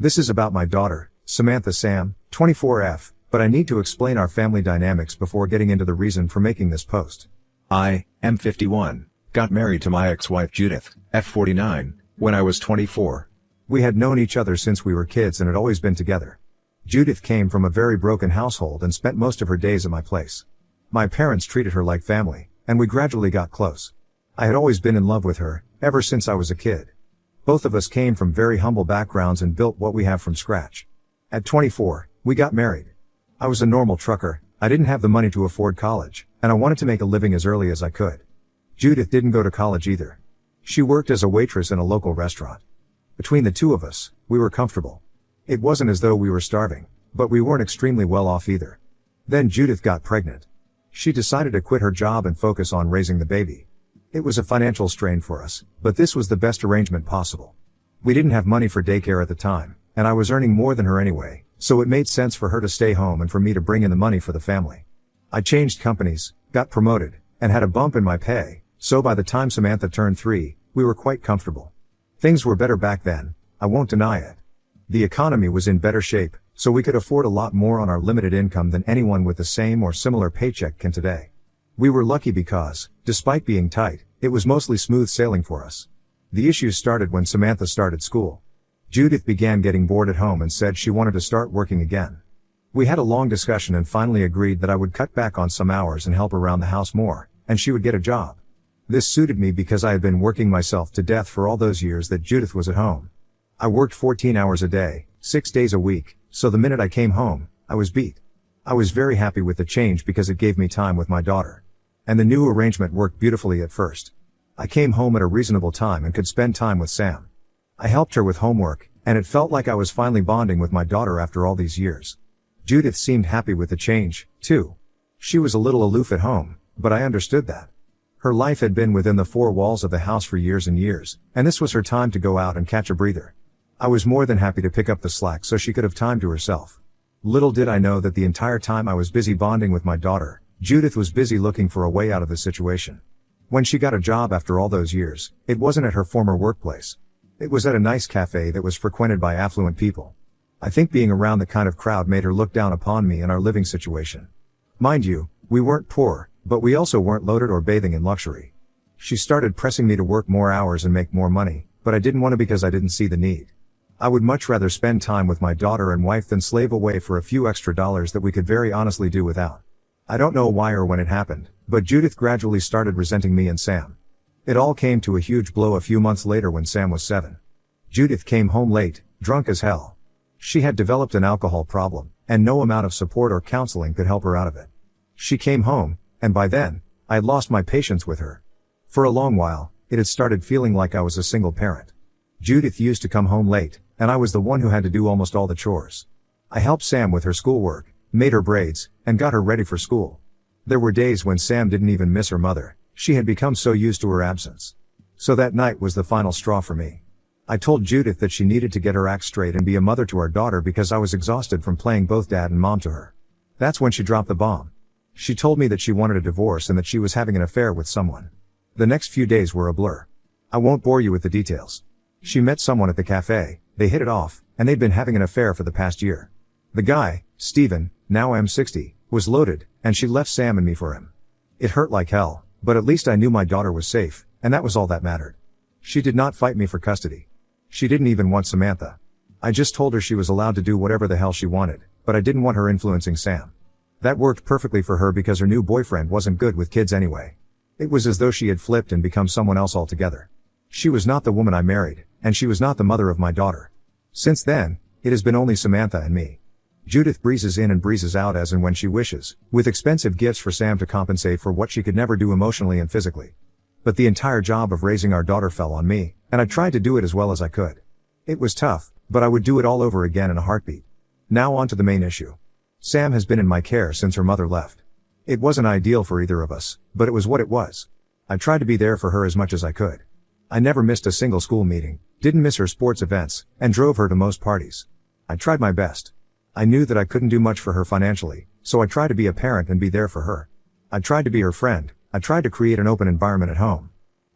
This is about my daughter, Samantha Sam, 24F, but I need to explain our family dynamics before getting into the reason for making this post. I am 51, got married to my ex-wife Judith, F49, when I was 24. We had known each other since we were kids and had always been together. Judith came from a very broken household and spent most of her days at my place. My parents treated her like family, and we gradually got close. I had always been in love with her, ever since I was a kid. Both of us came from very humble backgrounds and built what we have from scratch. At 24, we got married. I was a normal trucker, I didn't have the money to afford college, and I wanted to make a living as early as I could. Judith didn't go to college either. She worked as a waitress in a local restaurant. Between the two of us, we were comfortable. It wasn't as though we were starving, but we weren't extremely well off either. Then Judith got pregnant. She decided to quit her job and focus on raising the baby. It was a financial strain for us, but this was the best arrangement possible. We didn't have money for daycare at the time, and I was earning more than her anyway, so it made sense for her to stay home and for me to bring in the money for the family. I changed companies, got promoted, and had a bump in my pay, so by the time Samantha turned 3, we were quite comfortable. Things were better back then, I won't deny it. The economy was in better shape, so we could afford a lot more on our limited income than anyone with the same or similar paycheck can today. We were lucky because, despite being tight, it was mostly smooth sailing for us. The issues started when Samantha started school. Judith began getting bored at home and said she wanted to start working again. We had a long discussion and finally agreed that I would cut back on some hours and help around the house more, and she would get a job. This suited me because I had been working myself to death for all those years that Judith was at home. I worked 14 hours a day, 6 days a week, so the minute I came home, I was beat. I was very happy with the change because it gave me time with my daughter. And the new arrangement worked beautifully at first. I came home at a reasonable time and could spend time with Sam. I helped her with homework, and it felt like I was finally bonding with my daughter after all these years. Judith seemed happy with the change, too. She was a little aloof at home, but I understood that. Her life had been within the 4 walls of the house for years and years, and this was her time to go out and catch a breather. I was more than happy to pick up the slack so she could have time to herself. Little did I know that the entire time I was busy bonding with my daughter, Judith was busy looking for a way out of the situation. When she got a job after all those years, it wasn't at her former workplace. It was at a nice cafe that was frequented by affluent people. I think being around the kind of crowd made her look down upon me and our living situation. Mind you, we weren't poor, but we also weren't loaded or bathing in luxury. She started pressing me to work more hours and make more money, but I didn't want to because I didn't see the need. I would much rather spend time with my daughter and wife than slave away for a few extra dollars that we could very honestly do without. I don't know why or when it happened, but Judith gradually started resenting me and Sam. It all came to a huge blow a few months later when Sam was 7. Judith came home late, drunk as hell. She had developed an alcohol problem, and no amount of support or counseling could help her out of it. She came home, and by then, I had lost my patience with her. For a long while, it had started feeling like I was a single parent. Judith used to come home late, and I was the one who had to do almost all the chores. I helped Sam with her schoolwork, made her braids, and got her ready for school. There were days when Sam didn't even miss her mother. She had become so used to her absence. So that night was the final straw for me. I told Judith that she needed to get her act straight and be a mother to our daughter because I was exhausted from playing both dad and mom to her. That's when she dropped the bomb. She told me that she wanted a divorce and that she was having an affair with someone. The next few days were a blur. I won't bore you with the details. She met someone at the cafe, they hit it off, and they'd been having an affair for the past year. The guy, Steven, now M60, was loaded, and she left Sam and me for him. It hurt like hell, but at least I knew my daughter was safe, and that was all that mattered. She did not fight me for custody. She didn't even want Samantha. I just told her she was allowed to do whatever the hell she wanted, but I didn't want her influencing Sam. That worked perfectly for her because her new boyfriend wasn't good with kids anyway. It was as though she had flipped and become someone else altogether. She was not the woman I married, and she was not the mother of my daughter. Since then, it has been only Samantha and me. Judith breezes in and breezes out as and when she wishes, with expensive gifts for Sam to compensate for what she could never do emotionally and physically. But the entire job of raising our daughter fell on me, and I tried to do it as well as I could. It was tough, but I would do it all over again in a heartbeat. Now on to the main issue. Sam has been in my care since her mother left. It wasn't ideal for either of us, but it was what it was. I tried to be there for her as much as I could. I never missed a single school meeting, didn't miss her sports events, and drove her to most parties. I tried my best. I knew that I couldn't do much for her financially, so I tried to be a parent and be there for her. I tried to be her friend. I tried to create an open environment at home.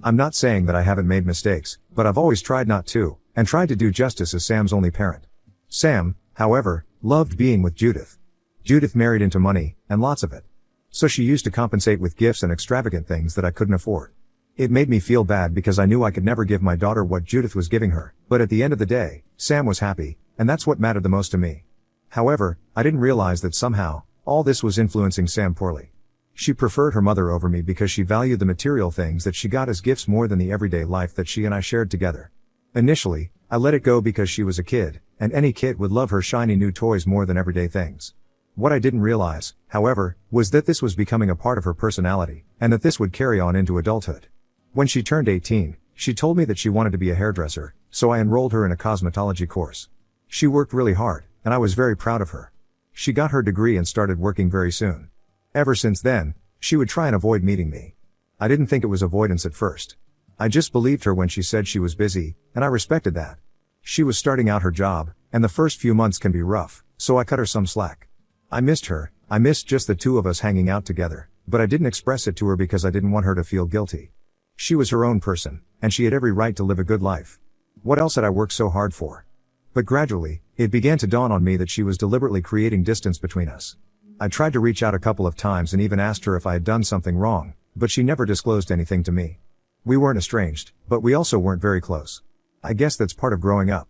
I'm not saying that I haven't made mistakes, but I've always tried not to, and tried to do justice as Sam's only parent. Sam, however, loved being with Judith. Judith married into money, and lots of it. So she used to compensate with gifts and extravagant things that I couldn't afford. It made me feel bad because I knew I could never give my daughter what Judith was giving her, but at the end of the day, Sam was happy, and that's what mattered the most to me. However, I didn't realize that somehow, all this was influencing Sam poorly. She preferred her mother over me because she valued the material things that she got as gifts more than the everyday life that she and I shared together. Initially, I let it go because she was a kid, and any kid would love her shiny new toys more than everyday things. What I didn't realize, however, was that this was becoming a part of her personality, and that this would carry on into adulthood. When she turned 18, she told me that she wanted to be a hairdresser, so I enrolled her in a cosmetology course. She worked really hard, and I was very proud of her. She got her degree and started working very soon. Ever since then, she would try and avoid meeting me. I didn't think it was avoidance at first. I just believed her when she said she was busy, and I respected that. She was starting out her job, and the first few months can be rough, so I cut her some slack. I missed her, I missed just the two of us hanging out together, but I didn't express it to her because I didn't want her to feel guilty. She was her own person, and she had every right to live a good life. What else had I worked so hard for? But gradually, it began to dawn on me that she was deliberately creating distance between us. I tried to reach out a couple of times and even asked her if I had done something wrong, but she never disclosed anything to me. We weren't estranged, but we also weren't very close. I guess that's part of growing up.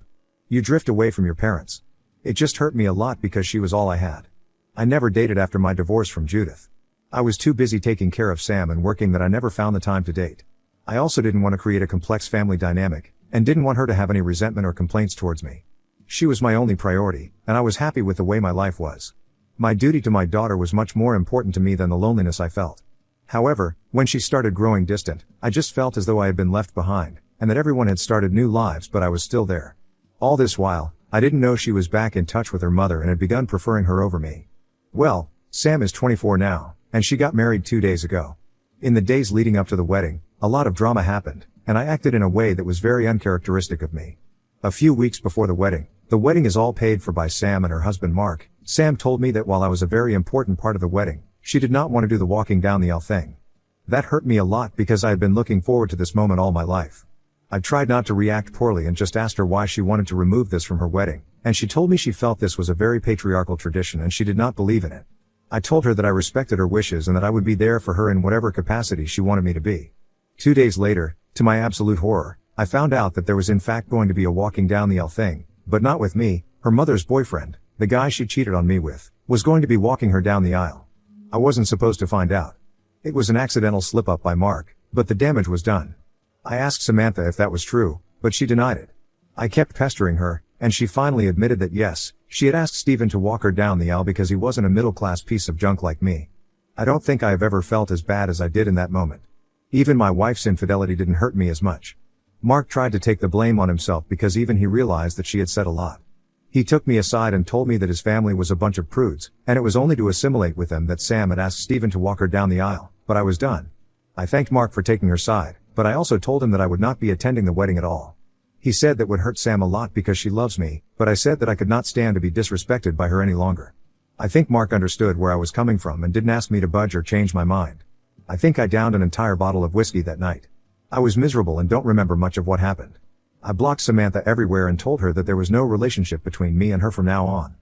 You drift away from your parents. It just hurt me a lot because she was all I had. I never dated after my divorce from Judith. I was too busy taking care of Sam and working that I never found the time to date. I also didn't want to create a complex family dynamic, and didn't want her to have any resentment or complaints towards me. She was my only priority, and I was happy with the way my life was. My duty to my daughter was much more important to me than the loneliness I felt. However, when she started growing distant, I just felt as though I had been left behind, and that everyone had started new lives but I was still there. All this while, I didn't know she was back in touch with her mother and had begun preferring her over me. Well, Sam is 24 now, and she got married 2 days ago. In the days leading up to the wedding, a lot of drama happened, and I acted in a way that was very uncharacteristic of me. A few weeks before the wedding is all paid for by Sam and her husband Mark. Sam told me that while I was a very important part of the wedding, she did not want to do the walking down the aisle thing. That hurt me a lot because I had been looking forward to this moment all my life. I tried not to react poorly and just asked her why she wanted to remove this from her wedding, and she told me she felt this was a very patriarchal tradition and she did not believe in it. I told her that I respected her wishes and that I would be there for her in whatever capacity she wanted me to be. 2 days later, to my absolute horror, I found out that there was in fact going to be a walking down the aisle thing, but not with me. Her mother's boyfriend, the guy she cheated on me with, was going to be walking her down the aisle. I wasn't supposed to find out. It was an accidental slip-up by Mark, but the damage was done. I asked Samantha if that was true, but she denied it. I kept pestering her, and she finally admitted that yes, she had asked Stephen to walk her down the aisle because he wasn't a middle-class piece of junk like me. I don't think I have ever felt as bad as I did in that moment. Even my wife's infidelity didn't hurt me as much. Mark tried to take the blame on himself because even he realized that she had said a lot. He took me aside and told me that his family was a bunch of prudes, and it was only to assimilate with them that Sam had asked Stephen to walk her down the aisle, but I was done. I thanked Mark for taking her side, but I also told him that I would not be attending the wedding at all. He said that would hurt Sam a lot because she loves me, but I said that I could not stand to be disrespected by her any longer. I think Mark understood where I was coming from and didn't ask me to budge or change my mind. I think I downed an entire bottle of whiskey that night. I was miserable and don't remember much of what happened. I blocked Samantha everywhere and told her that there was no relationship between me and her from now on.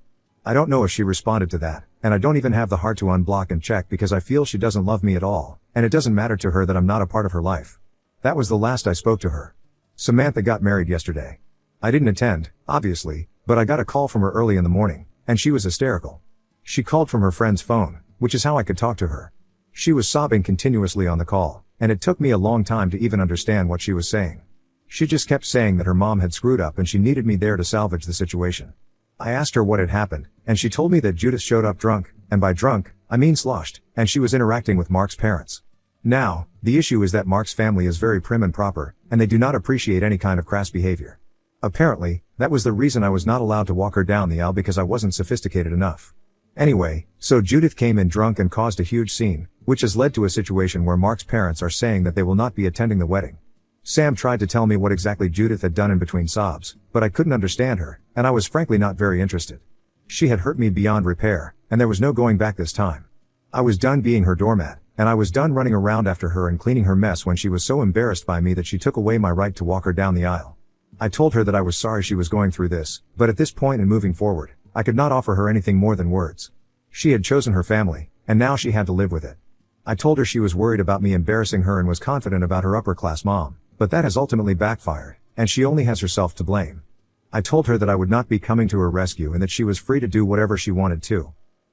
I don't know if she responded to that, and I don't even have the heart to unblock and check because I feel she doesn't love me at all, and it doesn't matter to her that I'm not a part of her life. That was the last I spoke to her. Samantha got married yesterday. I didn't attend, obviously, but I got a call from her early in the morning, and she was hysterical. She called from her friend's phone, which is how I could talk to her. She was sobbing continuously on the call, and it took me a long time to even understand what she was saying. She just kept saying that her mom had screwed up and she needed me there to salvage the situation. I asked her what had happened, and she told me that Judith showed up drunk, and by drunk, I mean sloshed, and she was interacting with Mark's parents. Now, the issue is that Mark's family is very prim and proper, and they do not appreciate any kind of crass behavior. Apparently, that was the reason I was not allowed to walk her down the aisle because I wasn't sophisticated enough. Anyway, so Judith came in drunk and caused a huge scene, which has led to a situation where Mark's parents are saying that they will not be attending the wedding. Sam tried to tell me what exactly Judith had done in between sobs, but I couldn't understand her, and I was frankly not very interested. She had hurt me beyond repair, and there was no going back this time. I was done being her doormat, and I was done running around after her and cleaning her mess when she was so embarrassed by me that she took away my right to walk her down the aisle. I told her that I was sorry she was going through this, but at this point and moving forward, I could not offer her anything more than words. She had chosen her family, and now she had to live with it. I told her she was worried about me embarrassing her and was confident about her upper-class mom, but that has ultimately backfired, and she only has herself to blame. I told her that I would not be coming to her rescue and that she was free to do whatever she wanted to.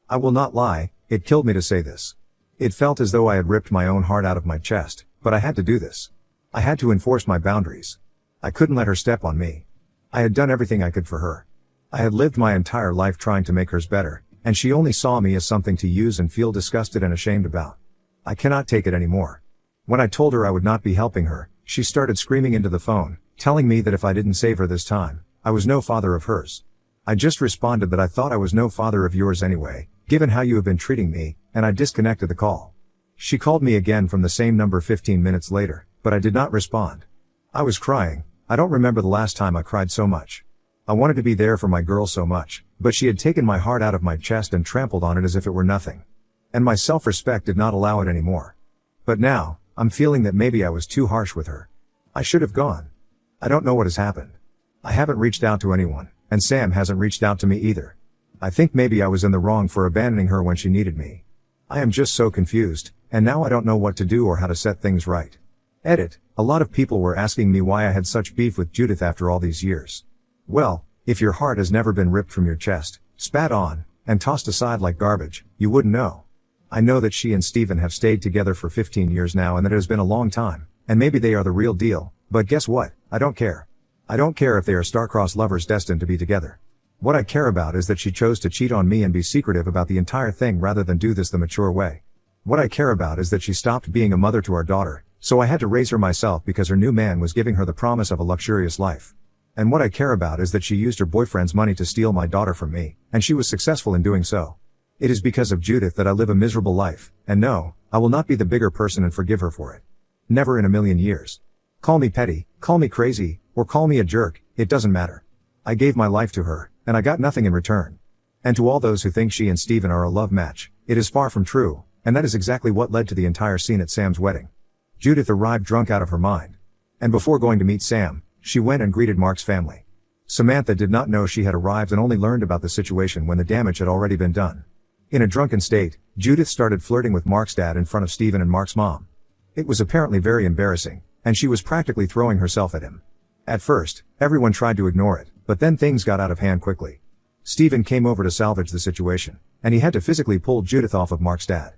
I will not lie, it killed me to say this. It felt as though I had ripped my own heart out of my chest, but I had to do this. I had to enforce my boundaries. I couldn't let her step on me. I had done everything I could for her. I had lived my entire life trying to make hers better, and she only saw me as something to use and feel disgusted and ashamed about. I cannot take it anymore. When I told her I would not be helping her, she started screaming into the phone, telling me that if I didn't save her this time, I was no father of hers. I just responded that I thought I was no father of yours anyway, given how you have been treating me, and I disconnected the call. She called me again from the same number 15 minutes later, but I did not respond. I was crying. I don't remember the last time I cried so much. I wanted to be there for my girl so much, but she had taken my heart out of my chest and trampled on it as if it were nothing. And my self-respect did not allow it anymore. But now, I'm feeling that maybe I was too harsh with her. I should have gone. I don't know what has happened. I haven't reached out to anyone, and Sam hasn't reached out to me either. I think maybe I was in the wrong for abandoning her when she needed me. I am just so confused, and now I don't know what to do or how to set things right. Edit. A lot of people were asking me why I had such beef with Judith after all these years. Well, if your heart has never been ripped from your chest, spat on, and tossed aside like garbage, you wouldn't know. I know that she and Steven have stayed together for 15 years now and that it has been a long time, and maybe they are the real deal, but guess what? I don't care. I don't care if they are star-crossed lovers destined to be together. What I care about is that she chose to cheat on me and be secretive about the entire thing rather than do this the mature way. What I care about is that she stopped being a mother to our daughter, so I had to raise her myself because her new man was giving her the promise of a luxurious life. And what I care about is that she used her boyfriend's money to steal my daughter from me, and she was successful in doing so. It is because of Judith that I live a miserable life, and no, I will not be the bigger person and forgive her for it. Never in a million years. Call me petty, call me crazy, or call me a jerk, it doesn't matter. I gave my life to her, and I got nothing in return. And to all those who think she and Steven are a love match, it is far from true, and that is exactly what led to the entire scene at Sam's wedding. Judith arrived drunk out of her mind. And before going to meet Sam, she went and greeted Mark's family. Samantha did not know she had arrived and only learned about the situation when the damage had already been done. In a drunken state, Judith started flirting with Mark's dad in front of Steven and Mark's mom. It was apparently very embarrassing, and she was practically throwing herself at him. At first, everyone tried to ignore it, but then things got out of hand quickly. Steven came over to salvage the situation, and he had to physically pull Judith off of Mark's dad.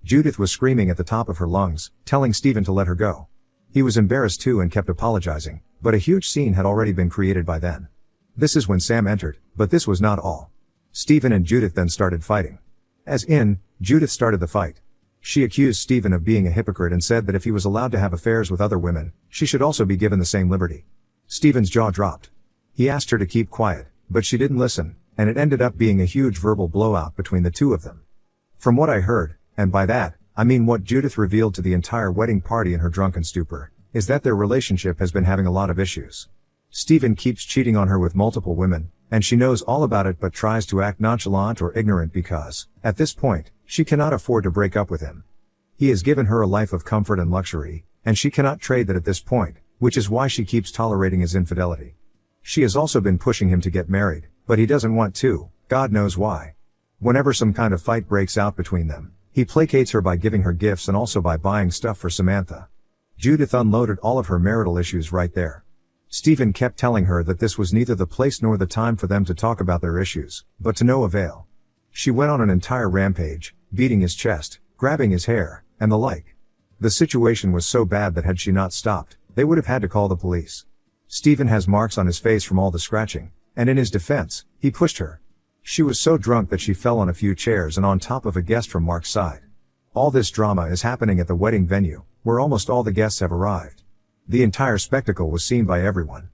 Judith was screaming at the top of her lungs, telling Steven to let her go. He was embarrassed too and kept apologizing, but a huge scene had already been created by then. This is when Sam entered, but this was not all. Steven and Judith then started fighting. As in, Judith started the fight. She accused Steven of being a hypocrite and said that if he was allowed to have affairs with other women, she should also be given the same liberty. Steven's jaw dropped. He asked her to keep quiet, but she didn't listen, and it ended up being a huge verbal blowout between the two of them. From what I heard, and by that, I mean what Judith revealed to the entire wedding party in her drunken stupor, is that their relationship has been having a lot of issues. Steven keeps cheating on her with multiple women, and she knows all about it but tries to act nonchalant or ignorant because, at this point, she cannot afford to break up with him. He has given her a life of comfort and luxury, and she cannot trade that at this point, which is why she keeps tolerating his infidelity. She has also been pushing him to get married, but he doesn't want to, God knows why. Whenever some kind of fight breaks out between them, he placates her by giving her gifts and also by buying stuff for Samantha. Judith unloaded all of her marital issues right there. Steven kept telling her that this was neither the place nor the time for them to talk about their issues, but to no avail. She went on an entire rampage, beating his chest, grabbing his hair, and the like. The situation was so bad that had she not stopped, they would have had to call the police. Steven has marks on his face from all the scratching, and in his defense, he pushed her. She was so drunk that she fell on a few chairs and on top of a guest from Mark's side. All this drama is happening at the wedding venue, where almost all the guests have arrived. The entire spectacle was seen by everyone.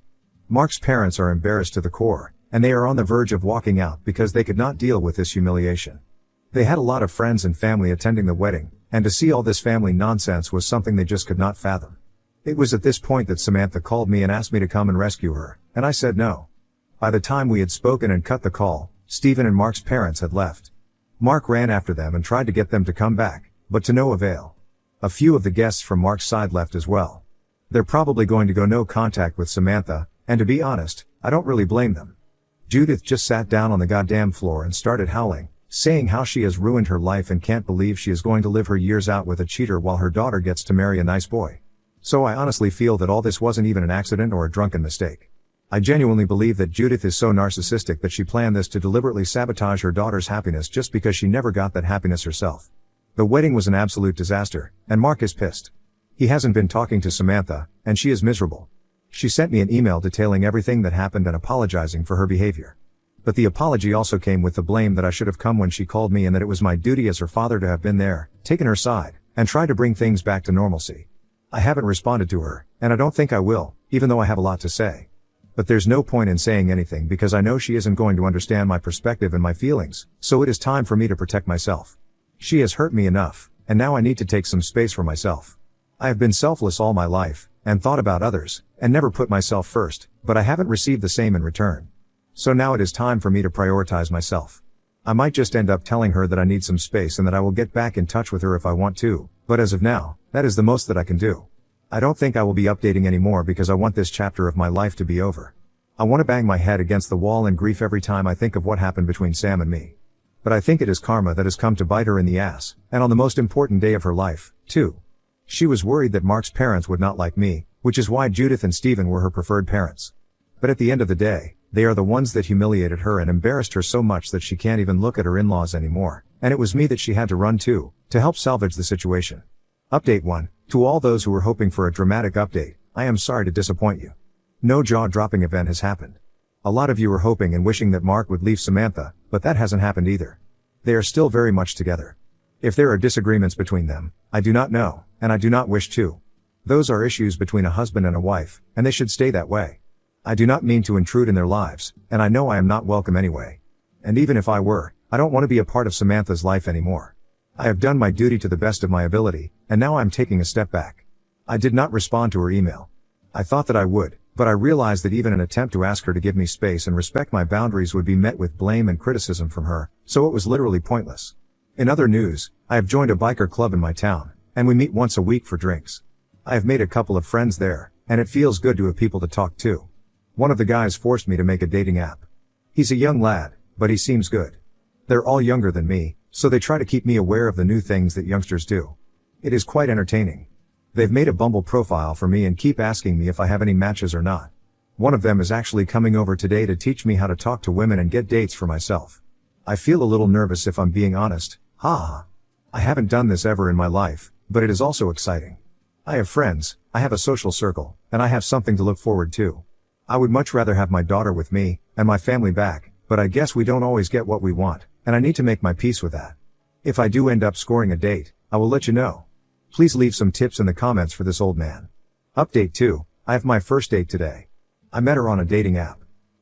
Mark's parents are embarrassed to the core, and they are on the verge of walking out because they could not deal with this humiliation. They had a lot of friends and family attending the wedding, and to see all this family nonsense was something they just could not fathom. It was at this point that Samantha called me and asked me to come and rescue her, and I said no. By the time we had spoken and cut the call, Steven and Mark's parents had left. Mark ran after them and tried to get them to come back, but to no avail. A few of the guests from Mark's side left as well. They're probably going to go no contact with Samantha, And to be honest, I don't really blame them. Judith just sat down on the goddamn floor and started howling, saying how she has ruined her life and can't believe she is going to live her years out with a cheater while her daughter gets to marry a nice boy. So I honestly feel that all this wasn't even an accident or a drunken mistake. I genuinely believe that Judith is so narcissistic that she planned this to deliberately sabotage her daughter's happiness just because she never got that happiness herself. The wedding was an absolute disaster, and Mark is pissed. He hasn't been talking to Samantha, and she is miserable. She sent me an email detailing everything that happened and apologizing for her behavior. But the apology also came with the blame that I should have come when she called me and that it was my duty as her father to have been there, taken her side, and tried to bring things back to normalcy. I haven't responded to her, and I don't think I will, even though I have a lot to say. But there's no point in saying anything because I know she isn't going to understand my perspective and my feelings, so it is time for me to protect myself. She has hurt me enough, and now I need to take some space for myself. I have been selfless all my life, and thought about others, and never put myself first, but I haven't received the same in return. So now it is time for me to prioritize myself. I might just end up telling her that I need some space and that I will get back in touch with her if I want to, but as of now, that is the most that I can do. I don't think I will be updating anymore because I want this chapter of my life to be over. I want to bang my head against the wall in grief every time I think of what happened between Sam and me. But I think it is karma that has come to bite her in the ass, and on the most important day of her life, too. She was worried that Mark's parents would not like me, which is why Judith and Stephen were her preferred parents. But at the end of the day, they are the ones that humiliated her and embarrassed her so much that she can't even look at her in-laws anymore, and it was me that she had to run to help salvage the situation. Update 1. To all those who were hoping for a dramatic update, I am sorry to disappoint you. No jaw-dropping event has happened. A lot of you were hoping and wishing that Mark would leave Samantha, but that hasn't happened either. They are still very much together. If there are disagreements between them, I do not know, and I do not wish to. Those are issues between a husband and a wife, and they should stay that way. I do not mean to intrude in their lives, and I know I am not welcome anyway. And even if I were, I don't want to be a part of Samantha's life anymore. I have done my duty to the best of my ability, and now I am taking a step back. I did not respond to her email. I thought that I would, but I realized that even an attempt to ask her to give me space and respect my boundaries would be met with blame and criticism from her, so it was literally pointless. In other news, I have joined a biker club in my town, and we meet once a week for drinks. I have made a couple of friends there, and it feels good to have people to talk to. One of the guys forced me to make a dating app. He's a young lad, but he seems good. They're all younger than me, so they try to keep me aware of the new things that youngsters do. It is quite entertaining. They've made a Bumble profile for me and keep asking me if I have any matches or not. One of them is actually coming over today to teach me how to talk to women and get dates for myself. I feel a little nervous if I'm being honest, haha. I haven't done this ever in my life, but it is also exciting. I have friends, I have a social circle, and I have something to look forward to. I would much rather have my daughter with me, and my family back, but I guess we don't always get what we want, and I need to make my peace with that. If I do end up scoring a date, I will let you know. Please leave some tips in the comments for this old man. Update 2. I have my first date today. I met her on a dating app.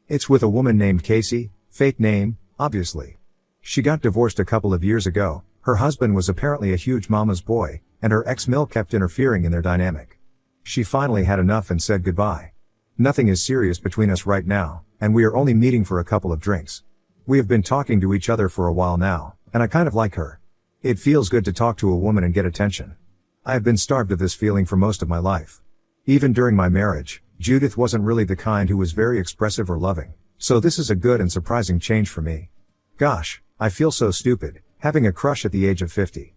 It's with a woman named Casey, fake name, obviously. She got divorced a couple of years ago, her husband was apparently a huge mama's boy, and her ex-mill kept interfering in their dynamic. She finally had enough and said goodbye. Nothing is serious between us right now, and we are only meeting for a couple of drinks. We have been talking to each other for a while now, and I kind of like her. It feels good to talk to a woman and get attention. I have been starved of this feeling for most of my life. Even during my marriage, Judith wasn't really the kind who was very expressive or loving, so this is a good and surprising change for me. Gosh, I feel so stupid, having a crush at the age of 50.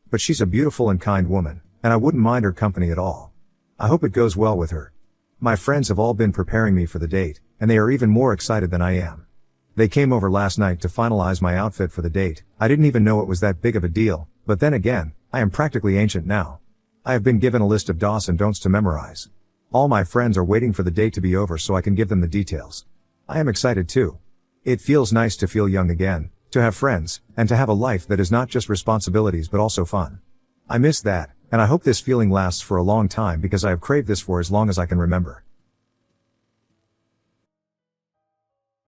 But she's a beautiful and kind woman, and I wouldn't mind her company at all. I hope it goes well with her. My friends have all been preparing me for the date, and they are even more excited than I am. They came over last night to finalize my outfit for the date. I didn't even know it was that big of a deal, but then again, I am practically ancient now. I have been given a list of do's and don'ts to memorize. All my friends are waiting for the date to be over so I can give them the details. I am excited too. It feels nice to feel young again, to have friends, and to have a life that is not just responsibilities but also fun. I miss that, and I hope this feeling lasts for a long time because I have craved this for as long as I can remember.